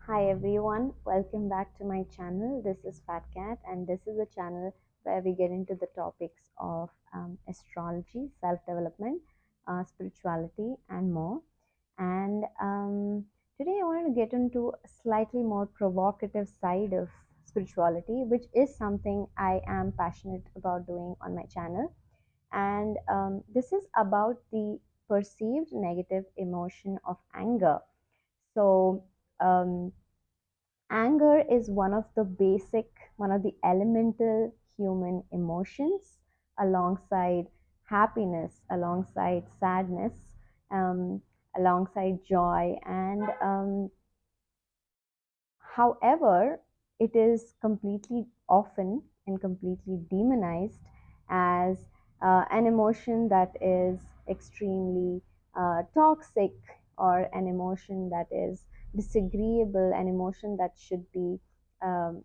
Hi everyone, welcome back to my channel. This is Phatcat, and this is a channel where we get into the topics of astrology, self development, spirituality, and more. And today I wanted to get into a slightly more provocative side of spirituality, which is something I am passionate about doing on my channel. And this is about the perceived negative emotion of anger. So, um, anger is one of the elemental human emotions alongside happiness, alongside sadness, um, alongside joy. And however, it is completely often and completely demonized as an emotion that is extremely toxic, or an emotion that is disagreeable, an emotion um,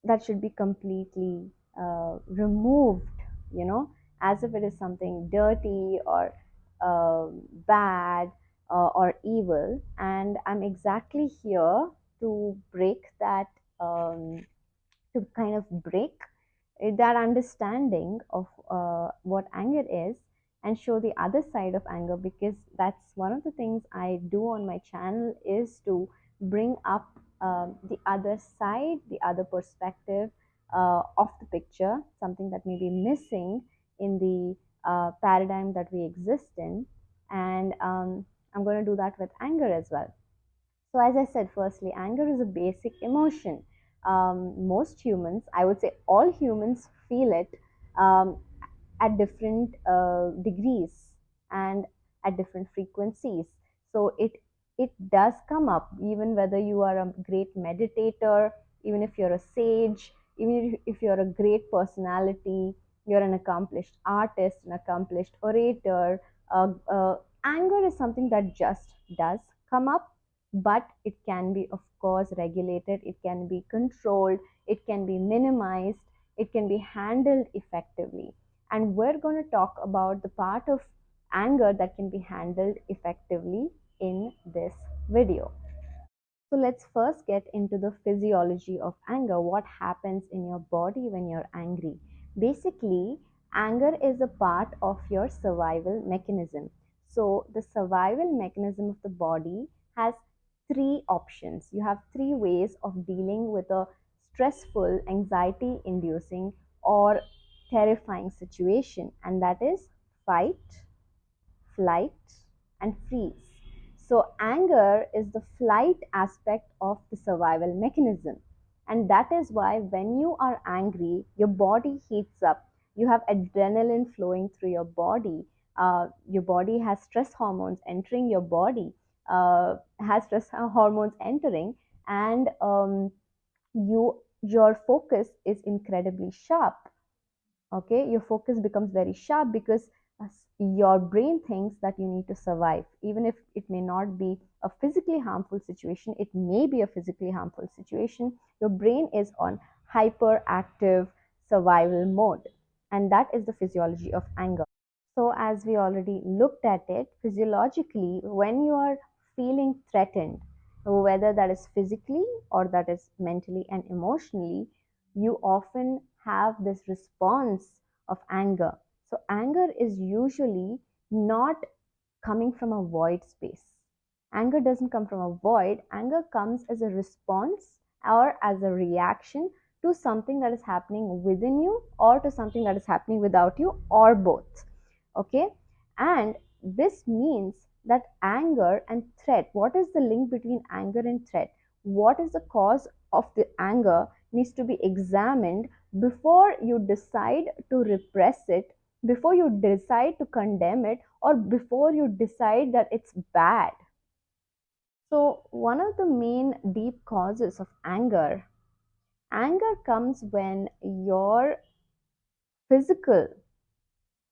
that should be completely removed, you know, as if it is something dirty or bad or evil. And I'm exactly here to break that, to kind of break that understanding of what anger is, and show the other side of anger, because that's one of the things I do on my channel, is to bring up the other side, the other perspective of the picture, something that may be missing in the paradigm that we exist in. And I'm going to do that with anger as well. So, as I said, firstly, anger is a basic emotion. Most humans, I would say all humans, feel it um, at different degrees and at different frequencies. So it does come up, even whether you are a great meditator, even if you're a sage, even if you're a great personality, you're an accomplished artist, an accomplished orator. Anger is something that just does come up, but it can be, of course, regulated, it can be controlled, it can be minimized, it can be handled effectively. And we're going to talk about the part of anger that can be handled effectively in this video. So let's first get into the physiology of anger. What happens in your body when you're angry? Basically, anger is a part of your survival mechanism. So the survival mechanism of the body has three options. You have three ways of dealing with a stressful, anxiety inducing, or terrifying situation, and that is fight, flight, and freeze. So, anger is the flight aspect of the survival mechanism. And that is why when you are angry, your body heats up. You have adrenaline flowing through your body has stress hormones entering your body, has stress hormones entering, and your focus is incredibly sharp. Okay, your focus becomes very sharp because your brain thinks that you need to survive, even if it may not be a physically harmful situation. It may be a physically harmful situation. Your brain is on hyperactive survival mode, and that is the physiology of anger. So, as we already looked at it, physiologically, when you are feeling threatened, whether that is physically or that is mentally and emotionally, you often have this response of anger. So, anger is usually not coming from a void space. Anger doesn't come from a void, anger comes as a response or as a reaction to something that is happening within you, or to something that is happening without you, or both. Okay, and this means that anger and threat, what is the link between anger and threat, what is the cause of the anger, needs to be examined before you decide to repress it, before you decide to condemn it, or before you decide that it's bad. So one of the main deep causes of anger comes when your physical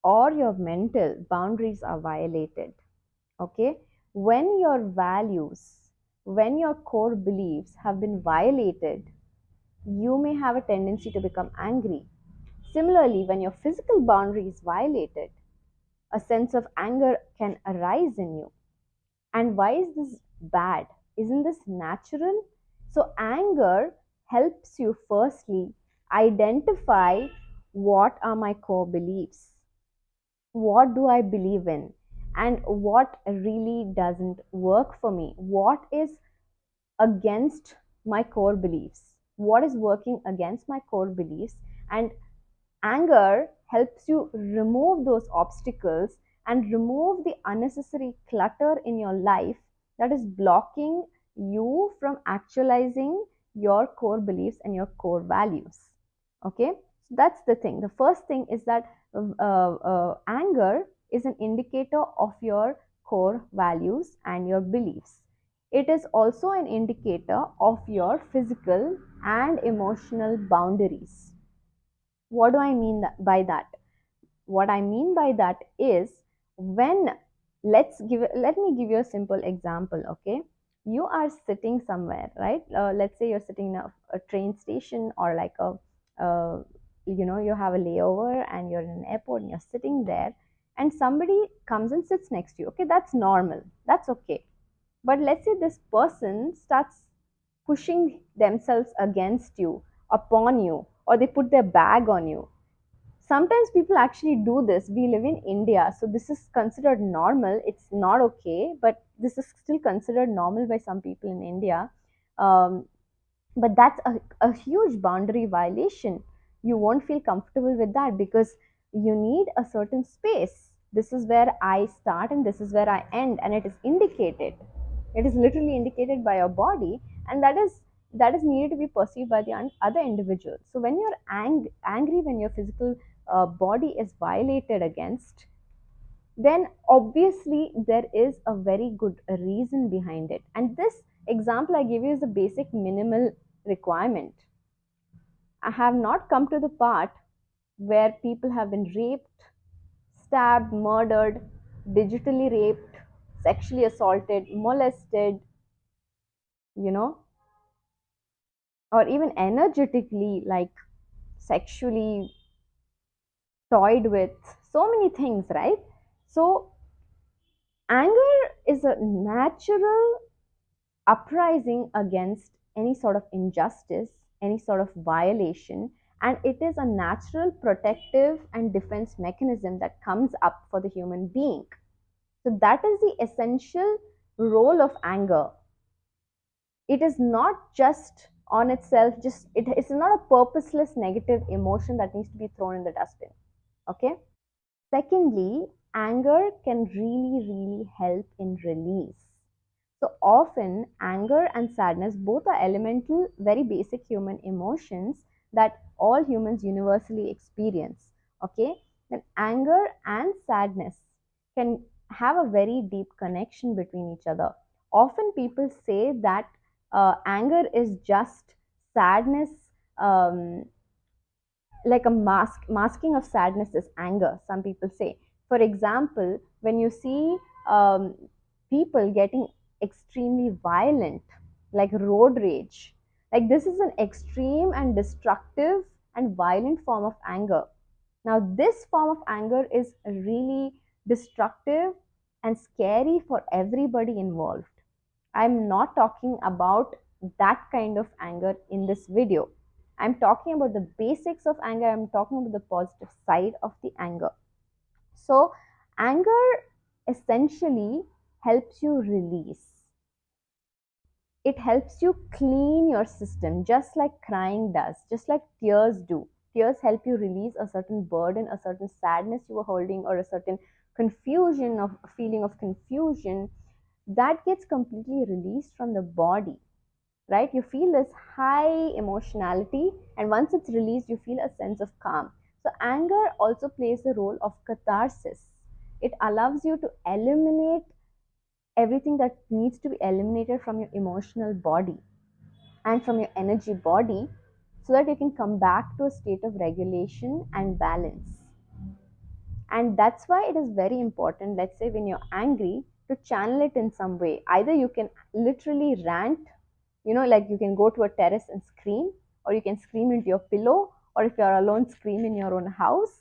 or your mental boundaries are violated. Okay, when your values, when your core beliefs have been violated, you may have a tendency to become angry. Similarly, when your physical boundary is violated, a sense of anger can arise in you. And why is this bad? Isn't this natural? So anger helps you firstly identify what are my core beliefs, what do I believe in, and what really doesn't work for me, what is against my core beliefs, what is working against my core beliefs. And anger helps you remove those obstacles and remove the unnecessary clutter in your life that is blocking you from actualizing your core beliefs and your core values. Okay, so that's the thing. The first thing is that anger is an indicator of your core values and your beliefs. It is also an indicator of your physical and emotional boundaries. What do I mean by that? What I mean by that is, when let me give you a simple example. Okay, you are sitting somewhere, right? Let's say you're sitting in a train station, or like you have a layover and you're in an airport and you're sitting there, and somebody comes and sits next to you. Okay, that's normal, that's okay. But let's say this person starts pushing themselves against you, upon you, or they put their bag on you. Sometimes people actually do this. We live in India, so this is considered normal. It's not okay, but this is still considered normal by some people in India. um, but that's a huge boundary violation. You won't feel comfortable with that, because you need a certain space. This is where I start and this is where I end, and it is indicated. It is literally indicated by your body, and that is needed to be perceived by the other individual. So when you're angry, when your physical body is violated against, then obviously there is a very good reason behind it. And this example I give you is a basic minimal requirement. I have not come to the part where people have been raped, stabbed, murdered, digitally raped, sexually assaulted, molested, you know, or even energetically, like sexually toyed with, so many things, right? So anger is a natural uprising against any sort of injustice, any sort of violation, and it is a natural protective and defense mechanism that comes up for the human being. So, that is the essential role of anger. It is not just on itself, just it's not a purposeless negative emotion that needs to be thrown in the dustbin. Okay. Secondly, anger can really help in release. So often, anger and sadness both are elemental, very basic human emotions that all humans universally experience. Okay, then anger and sadness can have a very deep connection between each other. Often, people say that anger is just sadness. Um, like a masking of sadness is anger, some people say. For example, when you see um, people getting extremely violent, like road rage, like this is an extreme and destructive and violent form of anger. Now this form of anger is really destructive and scary for everybody involved. I'm not talking about that kind of anger in this video. I'm talking about the basics of anger. I'm talking about the positive side of the anger. So, anger essentially helps you release. It helps you clean your system, just like crying does, just like tears do. Tears help you release a certain burden, a certain sadness you were holding, or a certain confusion, of feeling of confusion that gets completely released from the body, right? You feel this high emotionality, and once it's released, you feel a sense of calm. So, anger also plays the role of catharsis. It allows you to eliminate everything that needs to be eliminated from your emotional body and from your energy body, so that you can come back to a state of regulation and balance. And that's why it is very important, let's say when you're angry, to channel it in some way. Either you can literally rant, like you can go to a terrace and scream, or you can scream into your pillow, or if you're alone, scream in your own house,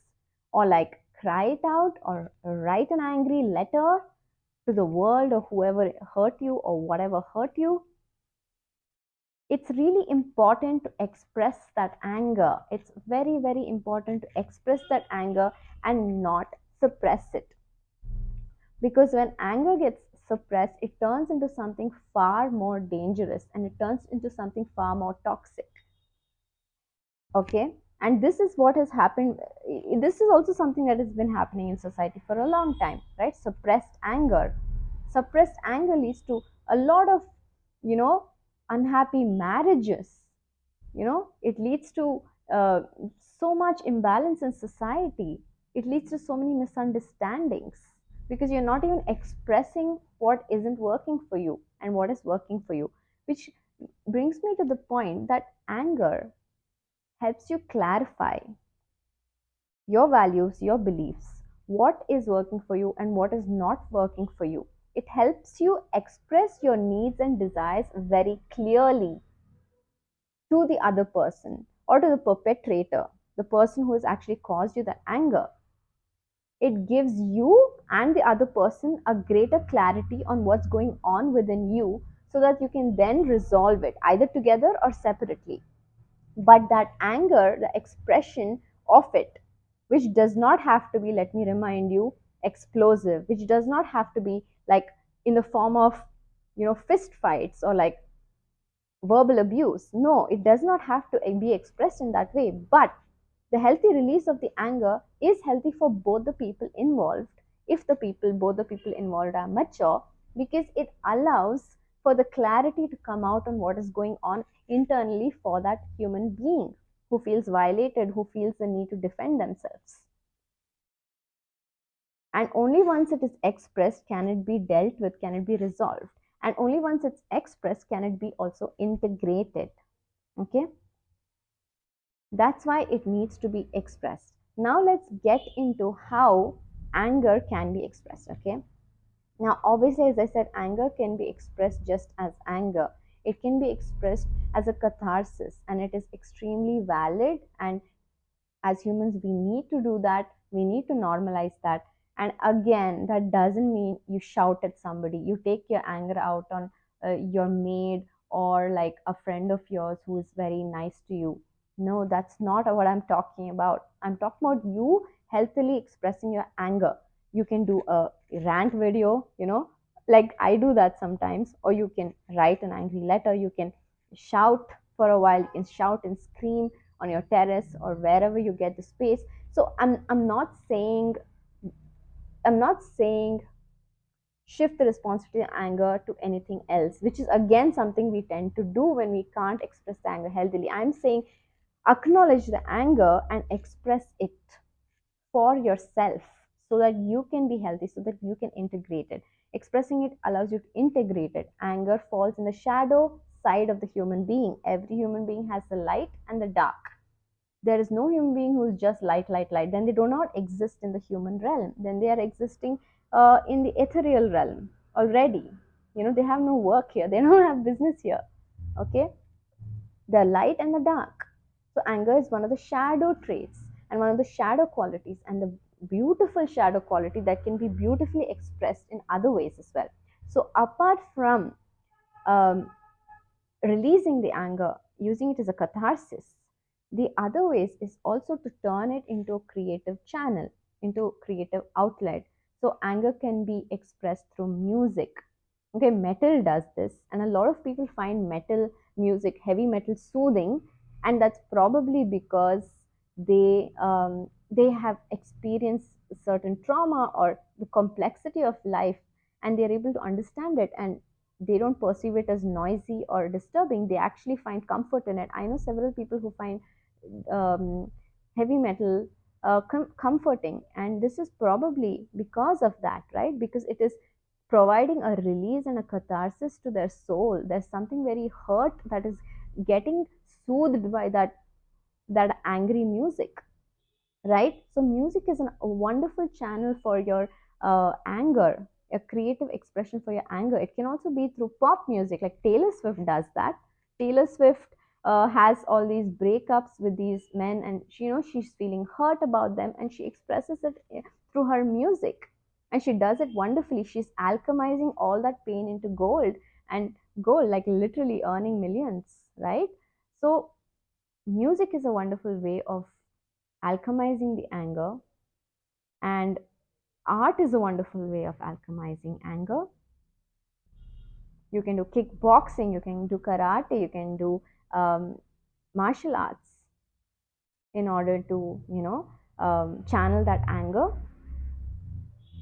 or like cry it out, or write an angry letter, to the world or whoever hurt you or whatever hurt you, it's really important to express that anger. It's very, very important to express that anger and not suppress it. Because when anger gets suppressed, it turns into something far more dangerous and it turns into something far more toxic. Okay? And this is what has happened. This is also something that has been happening in society for a long time, right? Suppressed anger. Suppressed anger leads to a lot of, you know, unhappy marriages. It leads to uh, so much imbalance in society. It leads to so many misunderstandings because you're not even expressing what isn't working for you and what is working for you, which brings me to the point that anger helps you clarify your values, your beliefs, what is working for you and what is not working for you. It helps you express your needs and desires very clearly to the other person or to the perpetrator, the person who has actually caused you the anger. It gives you and the other person a greater clarity on what's going on within you so that you can then resolve it either together or separately. But that anger, the expression of it, which does not have to be, let me remind you, explosive, which does not have to be like in the form of, fist fights or like verbal abuse. No, it does not have to be expressed in that way. But the healthy release of the anger is healthy for both the people involved if both the people involved are mature, because it allows for the clarity to come out on what is going on internally for that human being who feels violated, who feels the need to defend themselves. And only once it is expressed can it be dealt with, can it be resolved. And only once it's expressed can it be also integrated. Okay, that's why it needs to be expressed. Now let's get into how anger can be expressed. Okay, now obviously, as I said, anger can be expressed just as anger. It can be expressed as a catharsis, and it is extremely valid. And as humans, we need to do that. We need to normalize that. And again, that doesn't mean you shout at somebody, you take your anger out on your maid or like a friend of yours who is very nice to you. No, that's not what I'm talking about. I'm talking about you healthily expressing your anger. You can do a rant video, like I do that sometimes, or you can write an angry letter. You can shout for a while, you can shout and scream on your terrace or wherever you get the space. So I'm not saying shift the responsibility of anger to anything else, which is again something we tend to do when we can't express the anger healthily. I'm saying acknowledge the anger and express it for yourself so that you can be healthy, so that you can integrate it. Expressing it allows you to integrate it. Anger falls in the shadow side of the human being. Every human being has the light and the dark. There is no human being who is just light, light, light. Then they do not exist in the human realm. Then they are existing in the ethereal realm already. They have no work here. They don't have business here. Okay, the light and the dark. So anger is one of the shadow traits and one of the shadow qualities, and the beautiful shadow quality that can be beautifully expressed in other ways as well. So apart from um, releasing the anger, using it as a catharsis, the other ways is also to turn it into a creative channel, into a creative outlet. So anger can be expressed through music. Okay, metal does this, and a lot of people find metal music, heavy metal, soothing, and that's probably because they have experienced certain trauma or the complexity of life, and they're able to understand it, and they don't perceive it as noisy or disturbing. They actually find comfort in it. I know several people who find um, heavy metal comforting, and this is probably because of that, right? Because it is providing a release and a catharsis to their soul. There's something very hurt that is getting soothed by that angry music, right? So music is a wonderful channel for your anger, a creative expression for your anger. It can also be through pop music, like Taylor Swift does that. Taylor Swift has all these breakups with these men, and she's feeling hurt about them, and she expresses it through her music. and she does it wonderfully. She's alchemizing all that pain into gold, and gold, like literally earning millions, right? So music is a wonderful way of alchemizing the anger, and art is a wonderful way of alchemizing anger. You can do kickboxing, you can do karate, you can do um, martial arts in order to, channel that anger.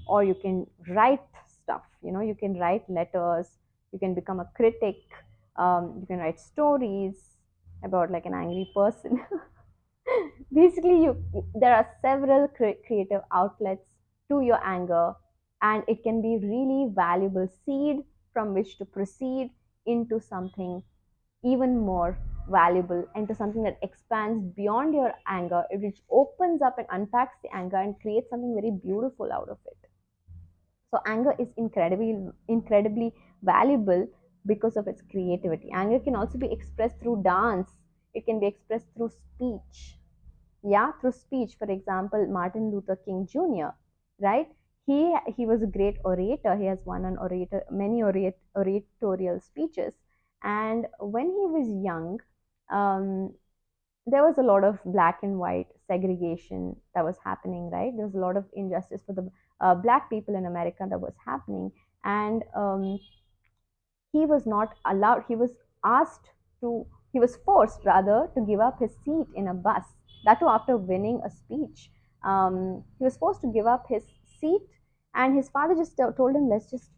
Or you can write stuff, you can write letters, you can become a critic, you can write stories about like an angry person. Basically, there are several creative outlets to your anger, and it can be really valuable seed from which to proceed into something even more valuable, into something that expands beyond your anger, which opens up and unpacks the anger and creates something very beautiful out of it. So anger is incredibly valuable because of its creativity. Anger can also be expressed through dance. It can be expressed through speech. Yeah, through speech. For example, Martin Luther King Jr., right? He was a great orator. He has won an orator many oratorial speeches. And when he was young, um, there was a lot of black and white segregation that was happening, right? There was a lot of injustice for the black people in America that was happening. And he was not allowed, he was forced rather to give up his seat in a bus, that too after winning a speech. He was forced to give up his seat, and his father just told him, let's just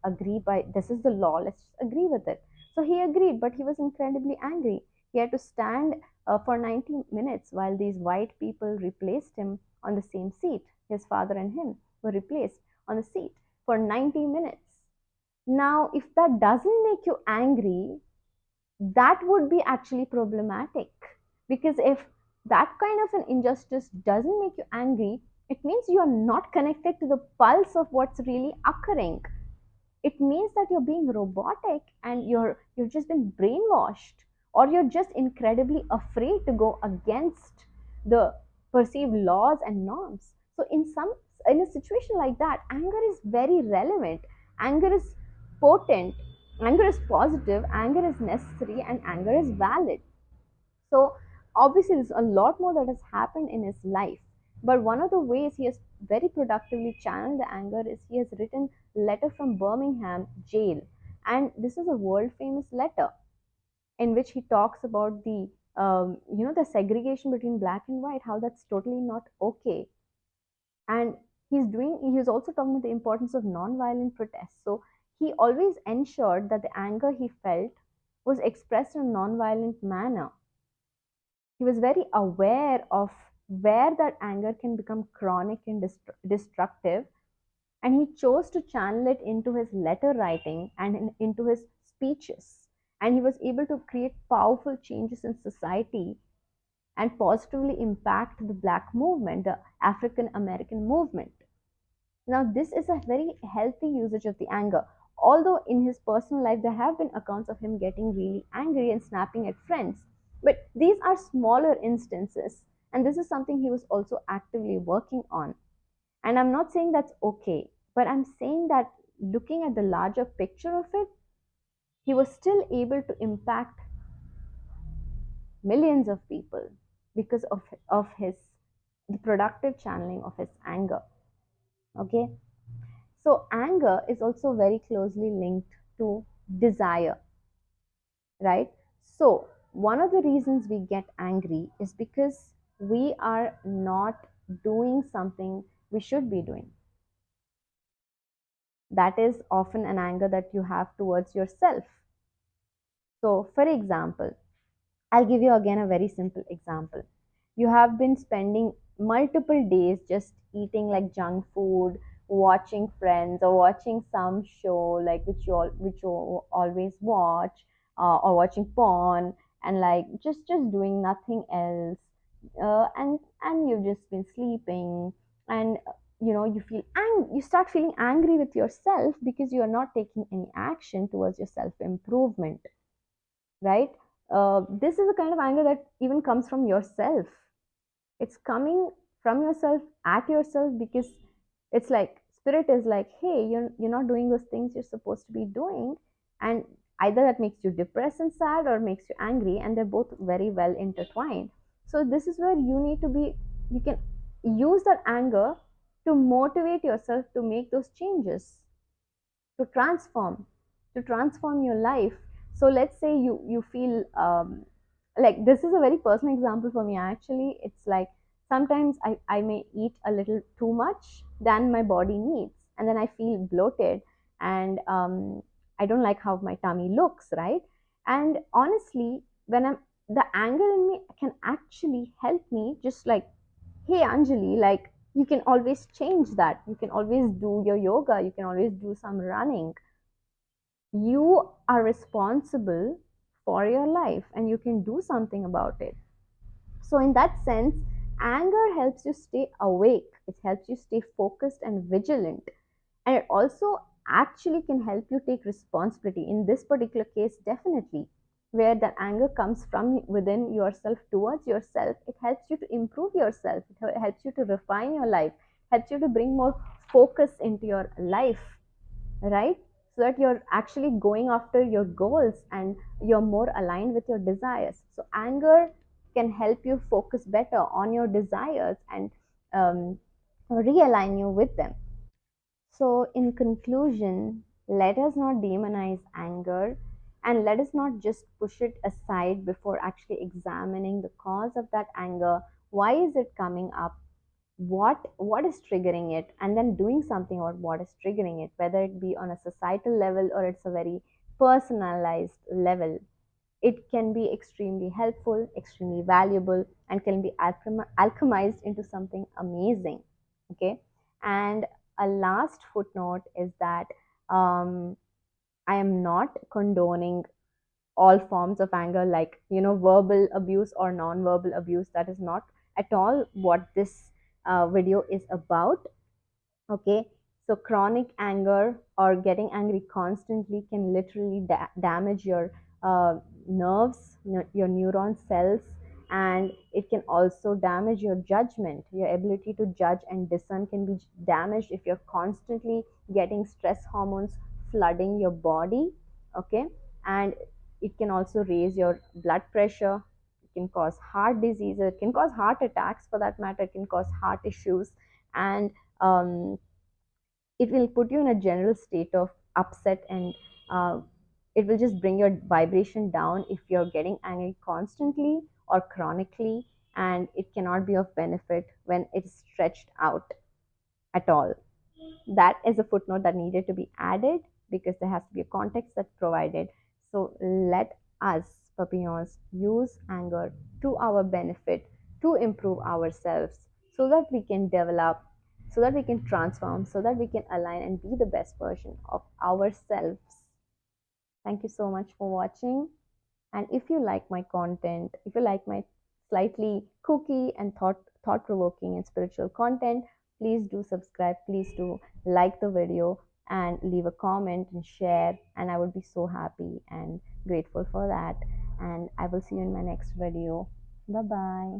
agree, by this is the law, let's just agree with it. So he agreed, but he was incredibly angry. He had to stand for 90 minutes while these white people replaced him on the same seat. His father and him were replaced on the seat for 90 minutes. Now, if that doesn't make you angry, that would be actually problematic. Because if that kind of an injustice doesn't make you angry, it means you are not connected to the pulse of what's really occurring. It means that you're being robotic, and you've just been brainwashed, or you're just incredibly afraid to go against the perceived laws and norms. So in a situation like that, anger is very relevant. Anger is potent, anger is positive, anger is necessary, and anger is valid. So obviously, there's a lot more that has happened in his life. But one of the ways he has very productively channeled the anger is he has written letter from Birmingham jail, and this is a world famous letter in which he talks about the segregation between black and white, how that's totally not okay. And he's also talking about the importance of non-violent protest. So he always ensured that the anger he felt was expressed in a non-violent manner. He was very aware of where that anger can become chronic and destructive, and he chose to channel it into his letter writing and into his speeches. And he was able to create powerful changes in society and positively impact the black movement, the African American movement. Now, this is a very healthy usage of the anger. Although in his personal life, there have been accounts of him getting really angry and snapping at friends. But these are smaller instances, and this is something he was also actively working on. And I'm not saying that's okay, but I'm saying that looking at the larger picture of it, he was still able to impact millions of people because of his the productive channeling of his anger. Okay, so anger is also very closely linked to desire, right? So one of the reasons we get angry is because we are not doing something we should be doing. That is often an anger that you have towards yourself. So, for example, I'll give you again a very simple example. You have been spending multiple days just eating like junk food, watching Friends, or watching some show like which you always watch, or watching porn, and like just doing nothing else, and you've just been sleeping, and you start feeling angry with yourself because you are not taking any action towards your self improvement, right? This is a kind of anger that even comes from yourself. It's coming from yourself at yourself because it's like spirit is like, hey, you're not doing those things you're supposed to be doing. And either that makes you depressed and sad or makes you angry, and they're both very well intertwined. So this is where you need to be, you can use that anger to motivate yourself to make those changes, to transform, to transform your life. So let's say you feel like, this is a very personal example for me actually. It's like, sometimes I may eat a little too much than my body needs, and then I feel bloated, and I don't like how my tummy looks, right? And honestly, when I'm, the anger in me can actually help me, just like, hey Anjali, like, you can always change that. You can always do your yoga, you can always do some running. You are responsible for your life and you can do something about it. So, in that sense, anger helps you stay awake, it helps you stay focused and vigilant, and it also actually can help you take responsibility. In this particular case, definitely, where the anger comes from within yourself towards yourself, it helps you to improve yourself, it helps you to refine your life, helps you to bring more focus into your life, right? So that you're actually going after your goals and you're more aligned with your desires. So anger can help you focus better on your desires and realign you with them. So, in conclusion, let us not demonize anger, and let us not just push it aside before actually examining the cause of that anger. Why is it coming up? What is triggering it, and then doing something about what is triggering it, whether it be on a societal level or it's a very personalized level. It can be extremely helpful, extremely valuable, and can be alchemized into something amazing. Okay. And a last footnote is that um, I am not condoning all forms of anger, like, verbal abuse or non-verbal abuse. That is not at all what this video is about. Okay. So chronic anger or getting angry constantly can literally damage your nerves, your neuron cells, and it can also damage your judgment. Your ability to judge and discern can be damaged if you're constantly getting stress hormones flooding your body. Okay. And it can also raise your blood pressure, it can cause heart disease, it can cause heart attacks, for that matter, it can cause heart issues, and um, it will put you in a general state of upset, and uh, it will just bring your vibration down if you're getting angry constantly or chronically, and it cannot be of benefit when it's stretched out at all. That is a footnote that needed to be added because there has to be a context that's provided. So let us, papillons, use anger to our benefit to improve ourselves, so that we can develop, so that we can transform, so that we can align and be the best version of ourselves. Thank you so much for watching. And if you like my content, if you like my slightly kooky and thought provoking and spiritual content, please do subscribe. Please do like the video and leave a comment and share. And I would be so happy and grateful for that. And I will see you in my next video. Bye bye.